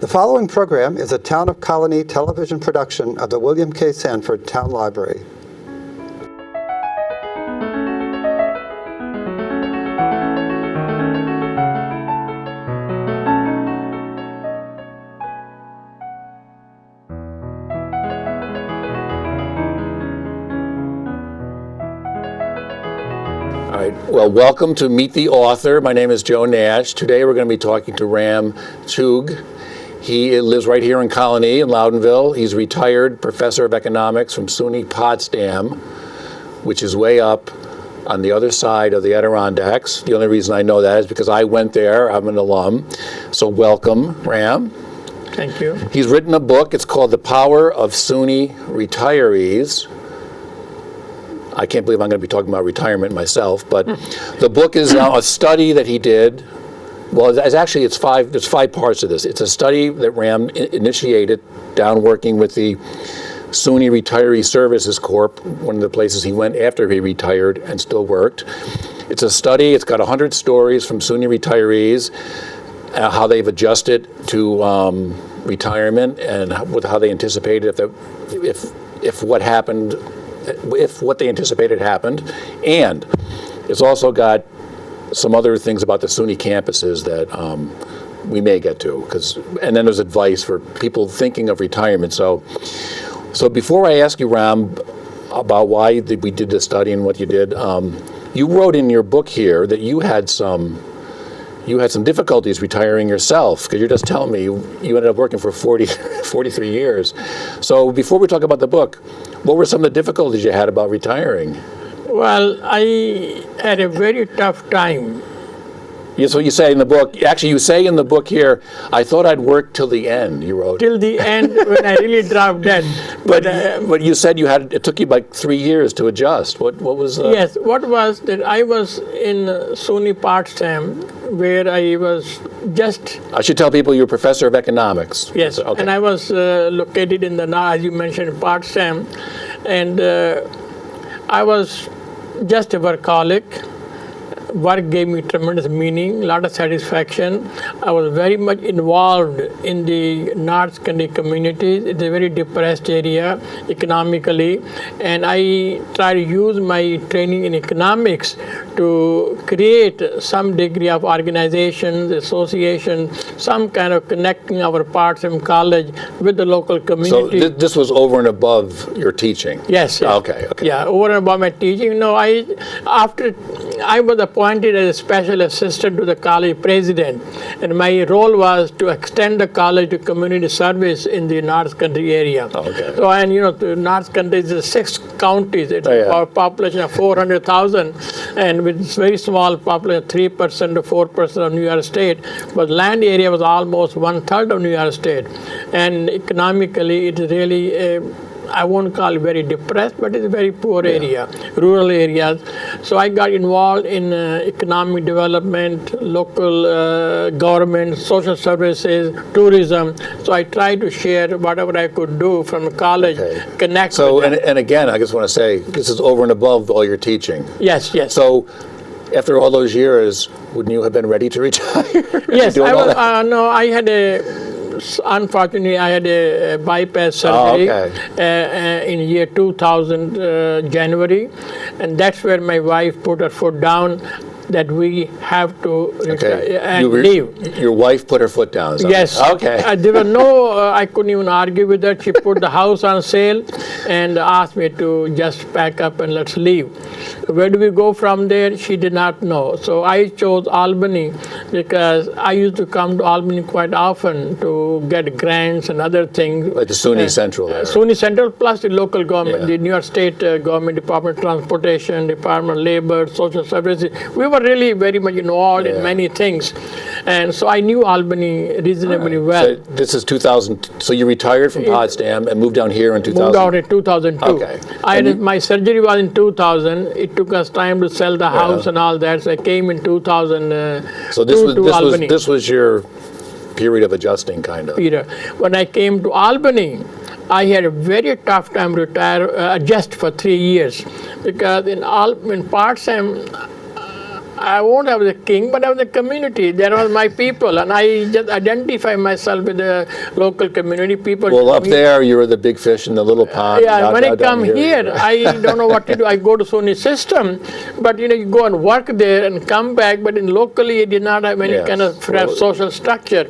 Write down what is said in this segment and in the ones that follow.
The following program is a Town of Colonie television production of the William K. Sanford Town Library. All right, well, welcome to Meet the Author. My name is Joe Nash. Today we're going to be talking to Ram Chugh. He lives right here in Colonie in Loudonville. He's a retired professor of economics from SUNY Potsdam, which is way up on the other side of the Adirondacks. The only reason I know that is because I went there. I'm an alum. So welcome, Ram. Thank you. He's written a book. It's called The Power of SUNY Retirees. I can't believe I'm going to be talking about retirement myself, but the book is a study that he did. Well, there's five parts to this. It's a study that Ram initiated down working with the SUNY Retiree Services Corp., one of the places he went after he retired and still worked. It's a study. It's got 100 stories from SUNY retirees, how they've adjusted to retirement and how they anticipated if what they anticipated happened. And it's also got some other things about the SUNY campuses that we may get to, and then there's advice for people thinking of retirement. So before I ask you, Ram, about why we did this study and what you did, you wrote in your book here that you had some difficulties retiring yourself, because you're just telling me you ended up working for 43 years. So before we talk about the book, what were some of the difficulties you had about retiring? Well, I had a very tough time. Yeah, so you say in the book, actually you say in the book here, I thought I'd work till the end, you wrote. Till the end, when I really dropped dead. But you said it took you like 3 years to adjust. What was Yes, what was that I was in SUNY Potsdam, where I was just... I should tell people you're a professor of economics. Yes, okay. And I was located in as you mentioned, Potsdam, and I was just a workaholic. Work gave me tremendous meaning, a lot of satisfaction. I was very much involved in the North Country communities. It's a very depressed area economically, and I try to use my training in economics to create some degree of organizations, association, some kind of connecting our Potsdam College with the local community. So this was over and above your teaching? Yes. Okay. Yeah, over and above my teaching. No, after I was appointed as a special assistant to the college president, and my role was to extend the college to community service in the North Country area. Okay. So, and the North Country is 6 counties. It's a population of 400,000, and with very small population, 3% to 4% of New York State. But land area was almost 1/3 of New York State, and economically, it is really I won't call it very depressed, but it's a very poor area, rural areas. So I got involved in economic development, local government, social services, tourism. So I tried to share whatever I could do from college, connect. So, and again, I just want to say, this is over and above all your teaching. Yes. So after all those years, wouldn't you have been ready to retire? Yes, I had unfortunately, I had a bypass surgery in year 2000, January, and that's where my wife put her foot down that we have to retire and leave. Your wife put her foot down? Yes. Okay. There were I couldn't even argue with her. She put the house on sale and asked me to just pack up and let's leave. Where do we go from there? She did not know. So I chose Albany because I used to come to Albany quite often to get grants and other things. Like the SUNY Central area. SUNY Central plus the local government, the New York State government, Department of Transportation, Department of Labor, Social Services. We were really very much involved in many things. And so I knew Albany reasonably well. So this is 2000. So you retired from Potsdam and moved down here in 2000? Moved out in 2002. Okay. My surgery was in 2000. It took us time to sell the house and all that. So I came in 2000 so this was your period of adjusting, kind of. When I came to Albany, I had a very tough time to adjust for 3 years, because in Potsdam, I won't have the king, but I have the community. There was my people, and I just identify myself with the local community people. Well, up there, you were the big fish in the little pond. Yeah, Now- when now I down come here, I don't know what to do. I go to SUNY system, but you go and work there and come back. But in locally, it did not have any Yes. kind of social structure.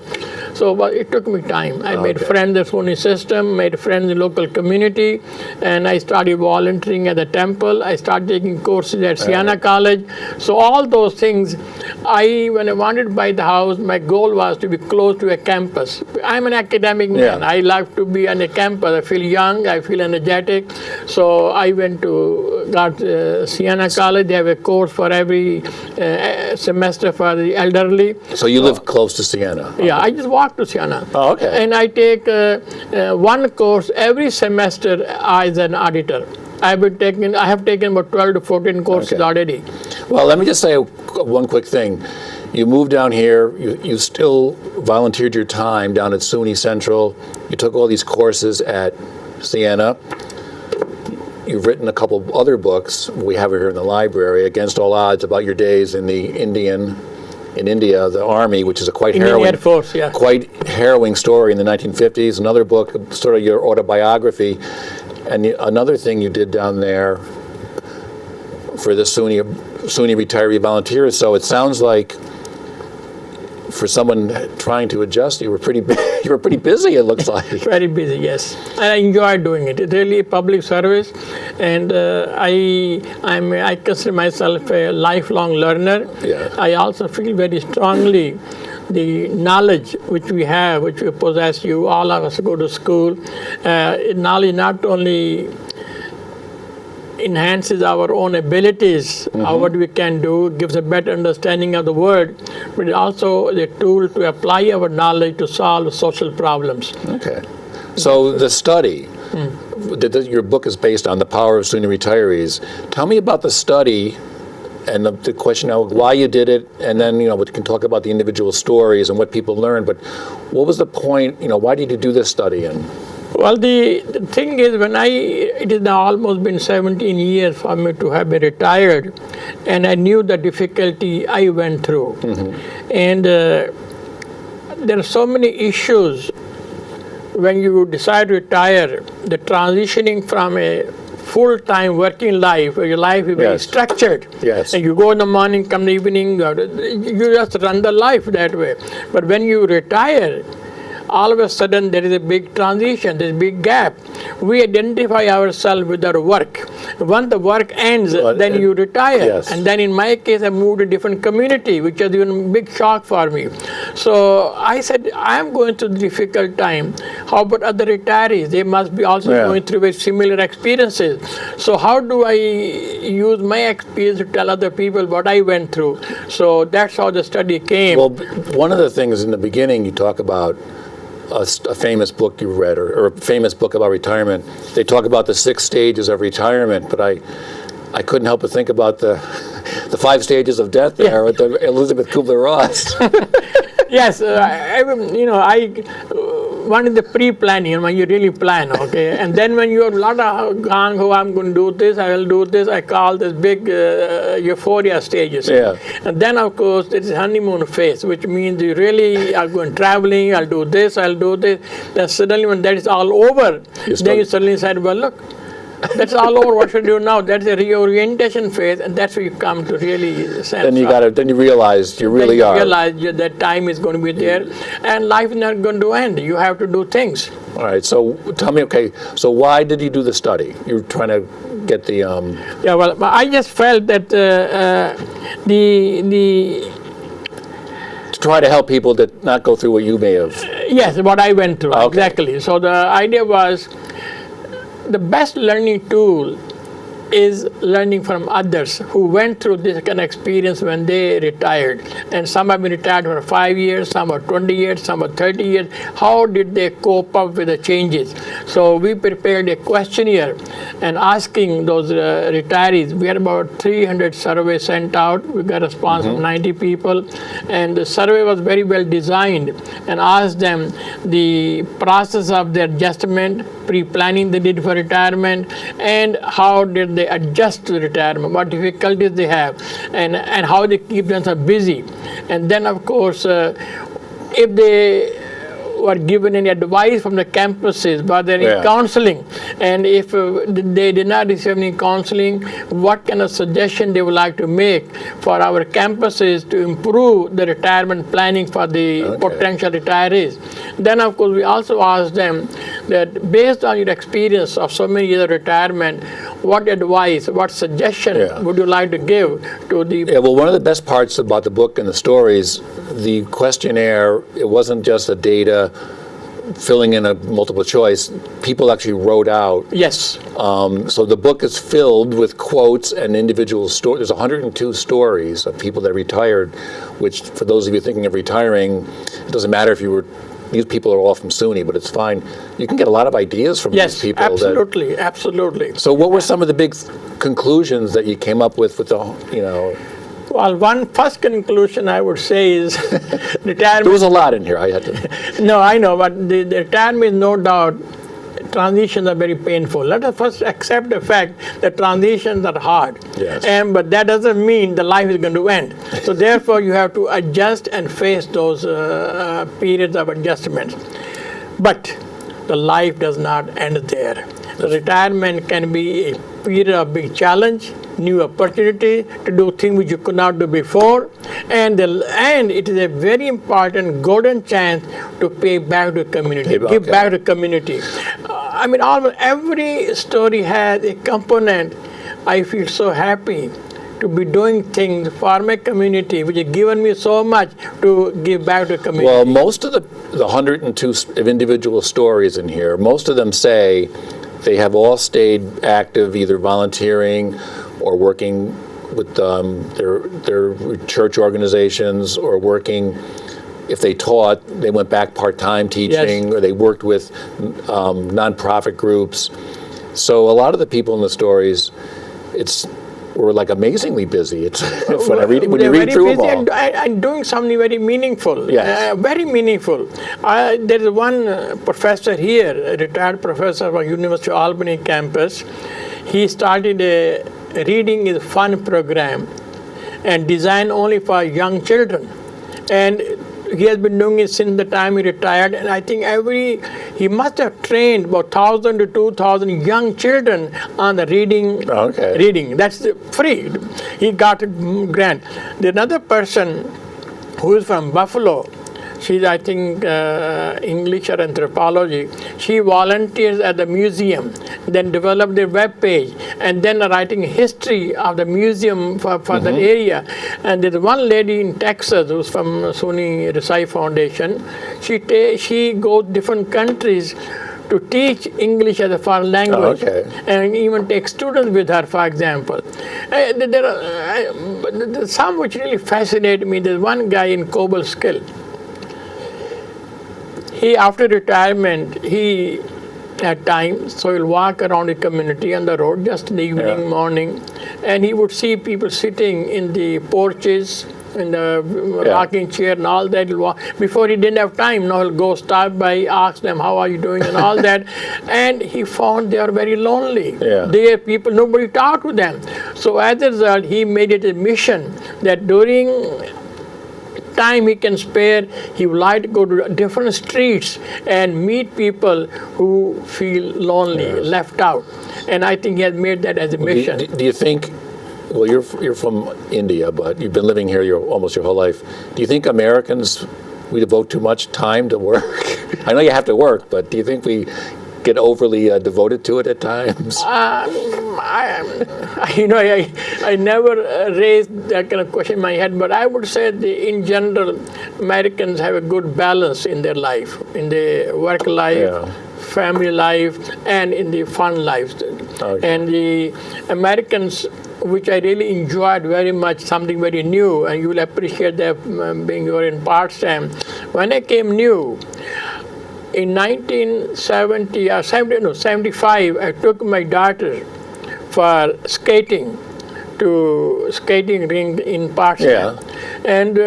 So, but it took me time. I made friends in the SUNY system, made friends in the local community, and I started volunteering at the temple. I started taking courses at Siena College. So all those things, when I wanted to buy the house, my goal was to be close to a campus. I'm an academic man. Yeah. I like to be on a campus. I feel young. I feel energetic. So I got Siena College. They have a course for every semester for the elderly. So you live close to Siena. Yeah, I just walk to Siena. Oh, okay. And I take one course every semester as an auditor. I have taken about 12 to 14 courses Okay. already. Well, let me just say one quick thing. You moved down here, you still volunteered your time down at SUNY Central. You took all these courses at Siena. You've written a couple of other books. We have it here in the library, Against All Odds, about your days in India, the Army, which is a quite Indian harrowing, Air Force, yeah. quite harrowing story in the 1950s. Another book, sort of your autobiography. And another thing you did down there for the SUNY retiree volunteers. So it sounds like for someone trying to adjust, you were pretty busy. It looks like. Very busy, yes. And I enjoy doing it. It's really a public service, and I consider myself a lifelong learner. Yeah. I also feel very strongly the knowledge which we have, which we possess. All of us go to school. Knowledge not only enhances our own abilities, what we can do, gives a better understanding of the world, but also the tool to apply our knowledge to solve social problems. Okay. So the study, your book is based on the Power of SUNY Retirees. Tell me about the study and the question of why you did it, and then we can talk about the individual stories and what people learned. But what was the point? Why did you do this study? And well, the thing is, it has now almost been 17 years for me to have been retired, and I knew the difficulty I went through. And there are so many issues when you decide to retire, the transitioning from a full-time working life, where your life is very Yes. structured. Yes. And you go in the morning, come in the evening, you just run the life that way. But when you retire, all of a sudden there is a big transition, there's a big gap. We identify ourselves with our work. Once the work ends, then you retire. Yes. And then in my case, I moved to a different community, which was even a big shock for me. So I said, I'm going through a difficult time. How about other retirees? They must be also going through very similar experiences. So how do I use my experience to tell other people what I went through? So that's how the study came. well, one of the things in the beginning you talk about a famous book you read, or a famous book about retirement. They talk about the 6 stages of retirement, but I couldn't help but think about the 5 stages of death there with the Elizabeth Kubler-Ross. Yes, one is the pre-planning, when you really plan, okay? And then when you have a lot of gung-ho, I'm going to do this, I will do this, I call this big euphoria stages. Yeah. And then, of course, there is honeymoon phase, which means you really are going traveling, I'll do this, I'll do this. Then suddenly when that is all over, then you suddenly said, well, look, that's all over. What should I do now? That's a reorientation phase, and that's where you come to really sense. Then you realize you really then you are. realize that time is going to be there, and life is not going to end. You have to do things. All right. So tell me, so why did you do the study? You're trying to get the. Yeah. Well, I just felt that to try to help people that not go through what you may have. Yes, what I went through, Okay. exactly. So the idea was, the best learning tool is learning from others who went through this kind of experience when they retired. And some have been retired for 5 years, some are 20 years, some are 30 years. How did they cope up with the changes? So we prepared a questionnaire and asking those retirees. We had about 300 surveys sent out. We got a response from 90 people. And the survey was very well designed, and asked them the process of their adjustment, pre-planning they did for retirement, and how did they adjust to retirement, what difficulties they have, and how they keep themselves busy. And then, of course, if they were given any advice from the campuses, but they're in counseling, and if they did not receive any counseling, what kind of suggestion they would like to make for our campuses to improve the retirement planning for the potential retirees. Then, of course, we also asked them that based on your experience of so many years of retirement, what advice, what suggestion would you like to give to the... Yeah, well, one of the best parts about the book and the stories, the questionnaire, it wasn't just the data filling in a multiple choice. People actually wrote out. Yes. So the book is filled with quotes and individual stories. There's 102 stories of people that retired, which for those of you thinking of retiring, it doesn't matter if you were, these people are all from SUNY, but it's fine. You can get a lot of ideas from these people. Yes, absolutely, absolutely. So what were some of the big conclusions that you came up with the, you know? Well, one first conclusion I would say is retirement. There was a lot in here. I had to. No, I know, but the retirement is no doubt, transitions are very painful. Let us first accept the fact that transitions are hard. Yes. But that doesn't mean the life is going to end. So therefore, you have to adjust and face those periods of adjustments. But the life does not end there. The retirement can be a period of big challenge, new opportunity to do things which you could not do before, and it is a very important golden chance to pay back to the community, give back to the community. I mean, almost every story has a component. I feel so happy to be doing things for my community, which has given me so much to give back to the community. Well, most of the 102 individual stories in here, most of them say they have all stayed active, either volunteering or working with their church organizations, or working, if they taught, they went back part-time teaching, or they worked with nonprofit groups. So a lot of the people in the stories, were like amazingly busy. It's when you read through them all. And doing something very meaningful. Yes. Very meaningful. There is one professor here, a retired professor from University of Albany campus. He started a reading is fun program and designed only for young children. And he has been doing it since the time he retired, and I think he must have trained about 1,000 to 2,000 young children on the reading. Reading. That's free. He got a grant. There's another person who is from Buffalo. She's, I think, English or anthropology. She volunteers at the museum, then developed their web page, and then writing history of the museum for that area. And there's one lady in Texas who's from SUNY Retirees Foundation. She goes different countries to teach English as a foreign language, and even take students with her, for example. There's some which really fascinate me. There's one guy in Cobleskill. After retirement, he had time, so he'll walk around the community on the road just in the evening, morning, and he would see people sitting in the porches, in the rocking chair and all that. Before he didn't have time, now he'll go stop by, ask them, how are you doing, and all that. And he found they are very lonely. They are people, nobody talked to them. So as a result, he made it a mission that during time he can spare, he would like to go to different streets and meet people who feel lonely, left out. And I think he has made that as a mission. Do you think, well, you're from India, but you've been living here almost your whole life. Do you think Americans, we devote too much time to work? I know you have to work, but do you think we get overly devoted to it at times? I never raised that kind of question in my head, but I would say in general, Americans have a good balance in their life, in their work life, family life, and in the fun life. And the Americans, which I really enjoyed very much, something very new, and you will appreciate that being you're in part-time. When I came new, in 1975, I took my daughter for skating to skating ring in Parkland. And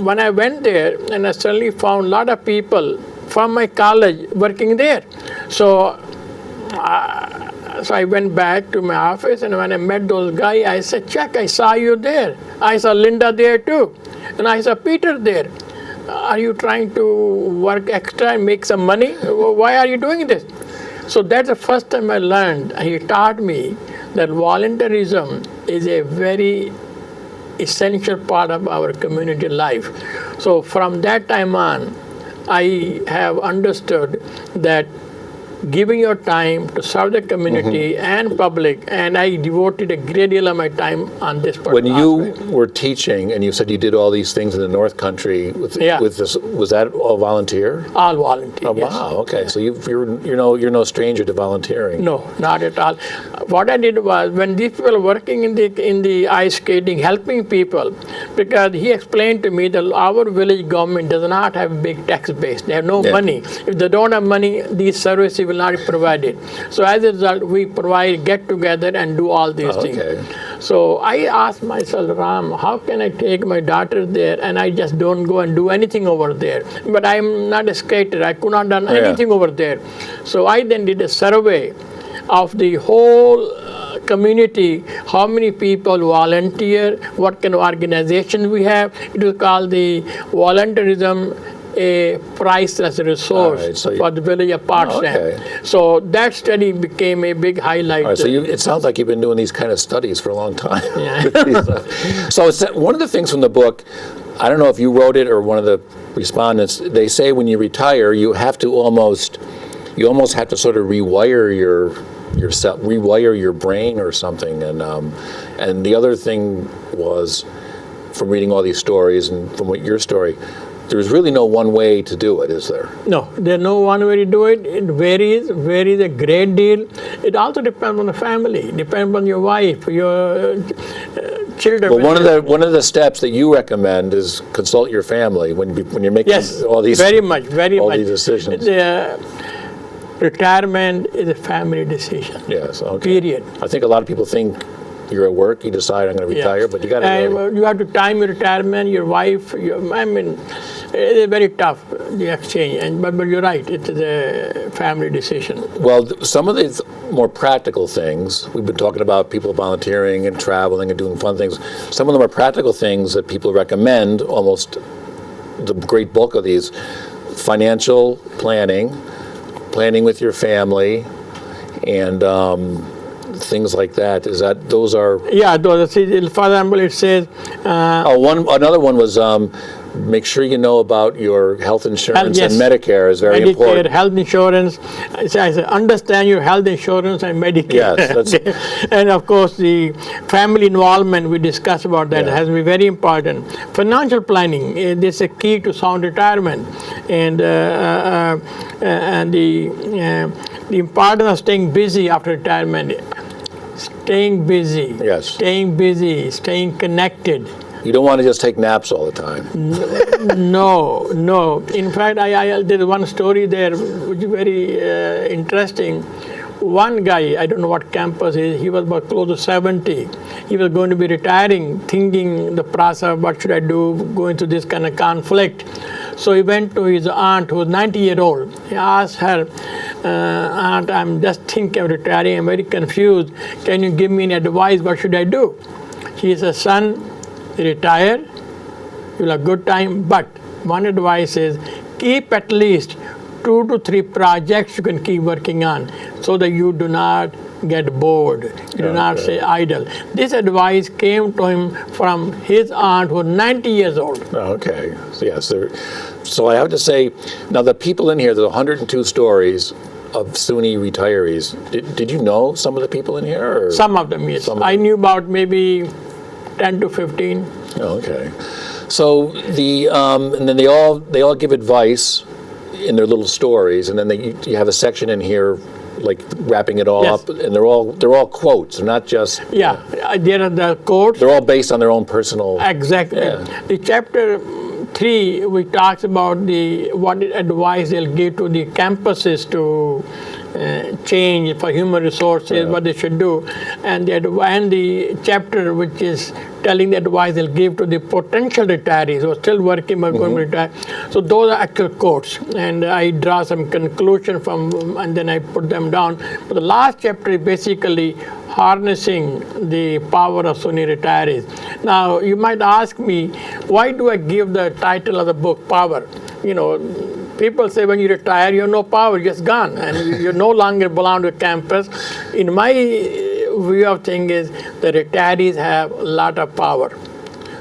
when I went there, and I suddenly found a lot of people from my college working there. So So I went back to my office, and when I met those guys, I said, Chuck, I saw you there. I saw Linda there too. And I saw Peter there. Are you trying to work extra and make some money? Why are you doing this? So that's the first time I learned. He taught me that volunteerism is a very essential part of our community life. So from that time on, I have understood that giving your time to serve the community and public, and I devoted a great deal of my time on this particular When you aspect. were teaching and you said you did all these things in the North Country with this, was that all volunteer? All volunteer. Oh, yes. wow. Okay. So you're no stranger to volunteering. No, not at all. What I did was, when these people were working in the ice skating, helping people, because he explained to me that our village government does not have a big tax base. They have no money. If they don't have money, these services will not be provided. So as a result, we get together and do all these things. So I asked myself, Ram, how can I take my daughter there and I just don't go and do anything over there? But I'm not a skater. I could not done anything over there. So I then did a survey of the whole community, how many people volunteer, what kind of organization we have. It was called the volunteerism, a priceless resource for the village of Potsdam. So that study became a big highlight. So it sounds like you've been doing these kind of studies for a long time. So it's one of the things from the book, I don't know if you wrote it or one of the respondents, they say when you retire, you almost have to sort of rewire yourself, rewire your brain or something. And the other thing was, from reading all these stories and from your story, there's really no one way to do it, is there? No, there's no one way to do it. It varies a great deal. It also depends on the family, depends on your wife, your children. Well, one of the steps that you recommend is consult your family when you're making all these these decisions. Retirement is a family decision. Yes. Okay. Period. I think a lot of people think you're at work, you decide I'm going to retire, but you got to. You have to time your retirement. Your wife. It's very tough, the exchange. But you're right. It's a family decision. Well, some of these more practical things, we've been talking about people volunteering and traveling and doing fun things. Some of them are practical things that people recommend, almost the great bulk of these: financial planning with your family, and things like that. Those are? Yeah, those. For example, it says. Another one was make sure you know about your health insurance and Medicare is very important. Health insurance. I said, understand your health insurance and Medicare. Yes, and of course the family involvement we discussed about that has to be very important. Financial planning is a key to sound retirement, and the importance of staying busy after retirement. Staying busy. Yes. Staying busy. Staying connected. You don't want to just take naps all the time. No. In fact, I did one story there, which is very interesting. One guy, I don't know what campus he was about close to 70. He was going to be retiring, thinking the process, what should I do, going through this kind of conflict. So he went to his aunt, who was 90-year-old. He asked her, Aunt, I'm just thinking of retiring, I'm very confused. Can you give me any advice, what should I do? She said, son, retire, you'll have a good time, but one advice is keep at least 2 to 3 projects you can keep working on so that you do not get bored, you do not stay idle. This advice came to him from his aunt who was 90 years old. Okay, so yes, so I have to say, now the people in here, there's 102 stories of SUNY retirees. Did you know some of the people in here? Or? Some of them, yes. I knew about maybe 10 to 15. Oh, okay. So and then they all give advice in their little stories, and then you have a section in here like wrapping it all up, and they're all quotes. They're not just there are the quotes. They're all based on their own personal. Exactly. Yeah. The chapter 3 we talks about what advice they'll give to the campuses to change for human resources, what they should do, and the chapter which is telling the advice they'll give to the potential retirees who are still working but going to retire. So those are actual quotes, and I draw some conclusion from, and then I put them down. But the last chapter is basically harnessing the power of Sunni retirees. Now, you might ask me, why do I give the title of the book, Power? You know, people say when you retire, you have no power, you're just gone, and you no longer belong to a campus. In my view of things is the retirees have a lot of power.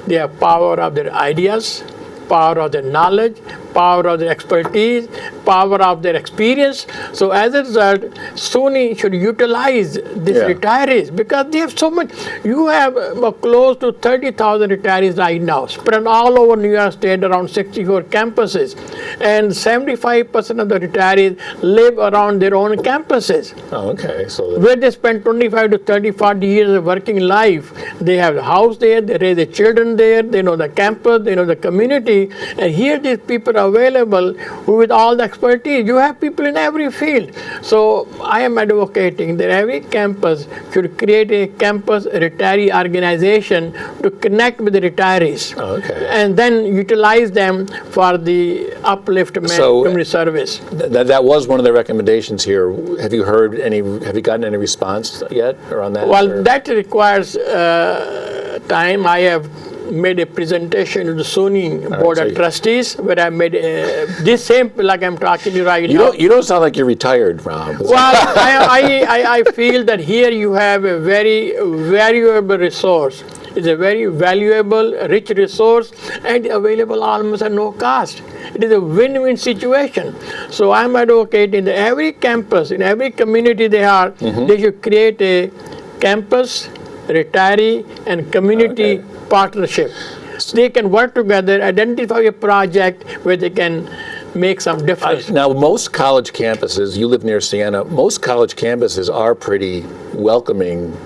They have power of their ideas, power of their knowledge, power of their expertise, power of their experience. So as a result, SUNY should utilize these retirees because they have so much. You have close to 30,000 retirees right now, spread all over New York State, around 64 campuses. And 75% of the retirees live around their own campuses. Oh, okay. So where they spend 25 to 30, 40 years of working life. They have a house there, they raise their children there, they know the campus, they know the community. And here these people are available who with all the expertise. You have people in every field. So I am advocating that every campus should create a campus retiree organization to connect with the retirees. Okay. And then utilize them for the upliftment community service. That was one of the recommendations here. Have you gotten any response yet around that? Well, that requires time. I have made a presentation to the SUNY Board of Trustees where I made this same, like I'm talking to you right now. You don't sound like you're retired, Ram. Well, I feel that here you have a very valuable resource. It's a very valuable, rich resource and available almost at no cost. It is a win-win situation. So I'm advocating that every campus, in every community they are, they should create a campus, retiree, and community partnership. So they can work together, identify a project where they can make some difference. Now, most college campuses, you live near Siena, most college campuses are pretty welcoming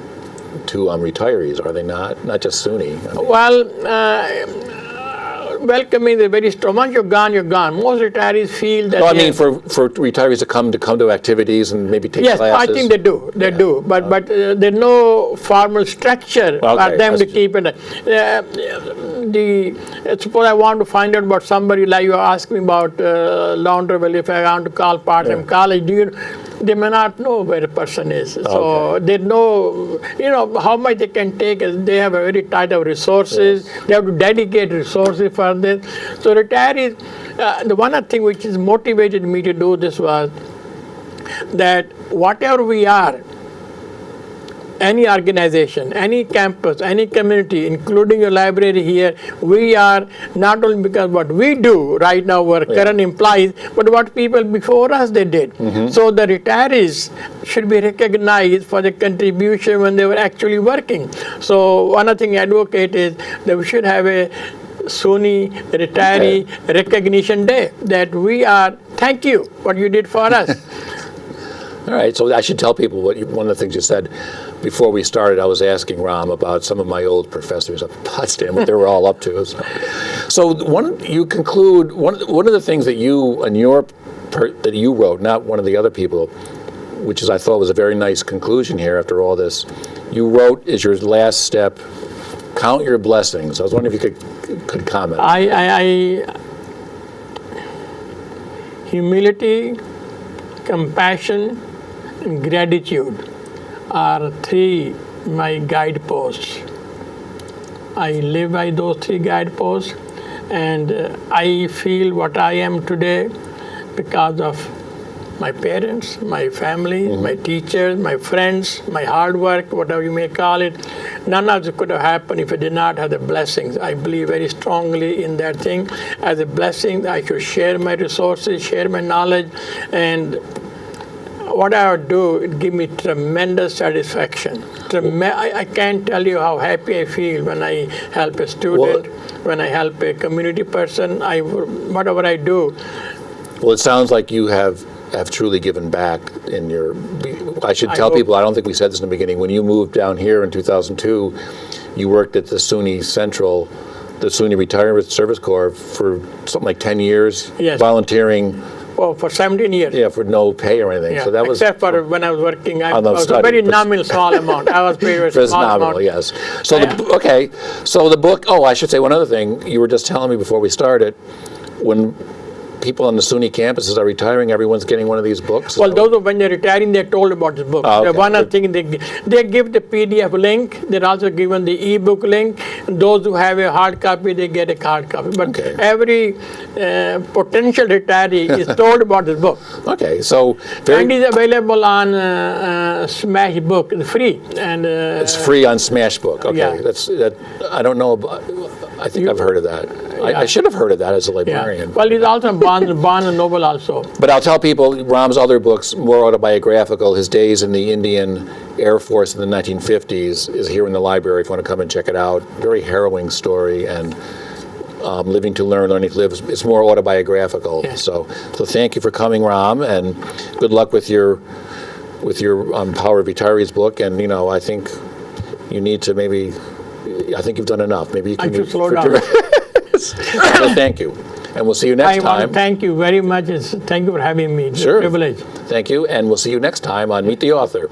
to retirees, are they not? Not just SUNY. I mean, Well, welcoming is very strong. Once you're gone, you're gone. Most retirees feel that. no, I mean for retirees to come to activities and maybe take yes, classes. I think they do. They do. But there's no formal structure for them to keep it. Suppose I want to find out about somebody, like you asked me about Launderville, if I want to call part-time college, they may not know where a person is. So they know, how much they can take. They have a very tight of resources. Yes. They have to dedicate resources for this. So retirees, the one thing which has motivated me to do this was that whatever we are, any organization, any campus, any community, including your library here, we are not only because what we do right now, our current employees, but what people before us they did. So the retirees should be recognized for the contribution when they were actually working. So one of the things I advocate is that we should have a SUNY Retiree Recognition Day, that we are, thank you, what you did for us. All right, so I should tell people one of the things you said before we started. I was asking Ram about some of my old professors at Potsdam, what they were all up to. So one of the things that you wrote, not one of the other people, which is I thought was a very nice conclusion here after all this. You wrote as your last step, count your blessings. I was wondering if you could comment. Humility, Compassion, and gratitude are three my guideposts. I live by those three guideposts, and I feel what I am today because of my parents, my family, my teachers, my friends, my hard work, whatever you may call it. None of it could have happened if I did not have the blessings. I believe very strongly in that thing. As a blessing, I should share my resources, share my knowledge, and what I would do, it gives me tremendous satisfaction. I can't tell you how happy I feel when I help a student, when I help a community person, whatever I do. Well, it sounds like you have truly given back in your. I should tell people, I don't think we said this in the beginning, when you moved down here in 2002, you worked at the SUNY Central, the SUNY Retirement Service Corps for something like 10 years, volunteering for 17 years. Yeah, for no pay or anything. Yeah, So that was except for when I was working, I On the was a study, very but- nominal small amount. I was paid a It's small nominal, amount. yes. So okay, so the book. Oh, I should say one other thing. You were just telling me before we started, when people on the SUNY campuses are retiring, everyone's getting one of these books. Well, those when they're retiring, they're told about this book. Oh, okay. The one other thing, they give the PDF link. They're also given the ebook link. Those who have a hard copy, they get a hard copy. But Okay. every potential retiree is told about this book. Okay, so And it's available on Smash Book. It's free. And it's free on Smashbook. Okay, yeah. that. I don't know about. I think I've heard of that. Yeah. I should have heard of that as a yeah. librarian. Well, it's also Barnes and Noble also. But I'll tell people, Ram's other books, more autobiographical, his days in the Indian Air Force in the 1950s is here in the library if you want to come and check it out. Very harrowing story, and Living to Learn, Learning to Live. It's more autobiographical. Yeah. So thank you for coming, Ram, and good luck with your Power of Retirees book. And, I think you need to I think you've done enough. Maybe you I can should slow down. So thank you. And we'll see you next I want time. to thank you very much. Thank you for having me. It's a Sure. privilege. Thank you, and we'll see you next time on Meet the Author.